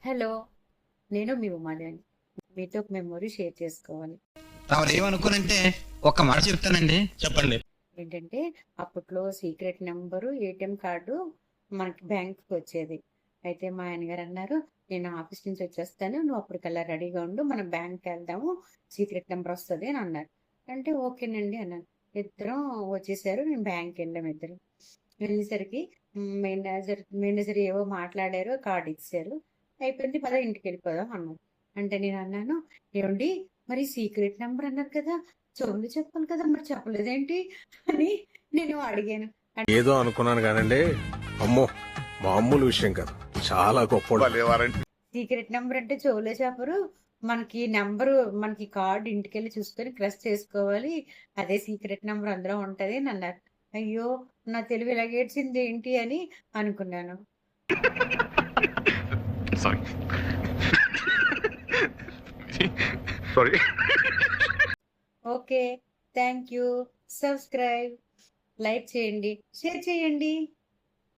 Hello. నేను మీ ఉమాదేవిని. మీతో ఒక మెమొరీ షేర్ చేసుకోవాలి. తమరు ఏమనుకోనంటే ఒక్క మాట చెప్తానండి. చెప్పండి. ఏంటంటే, అప్పట్లో సీక్రెట్ నంబరు ఏటీఎం కార్డు మనకి బ్యాంక్‌కి వచ్చేది. అయితే మా ఆయనగారు అన్నారు, "నేను ఆఫీస్ నుంచి వచ్చేస్తాను. నువ్వు అప్పటికల్లా రెడీగా ఉండు. మనం బ్యాంక్‌కెళ్దాము. సీక్రెట్ నంబర్ వస్తది" అని అన్నారు. అంటే ఓకేనండి అన్నాను. ఇద్దరం వచ్చేసారు. మేము బ్యాంక్‌కెళ్ళాం ఇద్దరం. వెళ్ళేసరికి మేనేజర్ ఏవో మాట్లాడారు. కార్డ్ ఇచ్చేసారు. అయిపోయింది. పద ఇంటికెళ్ళిపోదాం అన్నారు. అంటే నేనన్నాను, "ఏవండీ మరి సీక్రెట్ నంబర్ అన్నారు కదా! చెవులు చెప్పాలి కదా! మరి చెప్పలేదేంటి?" అని నేను అడిగాను. ఏదో అనుకున్నాను కానండి, అమ్మో మామూలు విషయం కాదు, చాలా గొప్ప. సీక్రెట్ నంబర్ అంటే చెవులే చెప్పరు. మనకి నంబరు మనకి కార్డ్ ఇంటికెళ్ళి చూసుకొని ప్రెస్ చేసుకోవాలి. అదే సీక్రెట్ నంబర్ అందులో ఉంటది అని అన్నారు. అయ్యో! నా తెలివి ఇలాగేడ్చింది ఏంటి అని అనుకున్నాను. Sorry. Sorry. Okay. Thank you. Subscribe, like చేయండి, షేర్ చేయండి.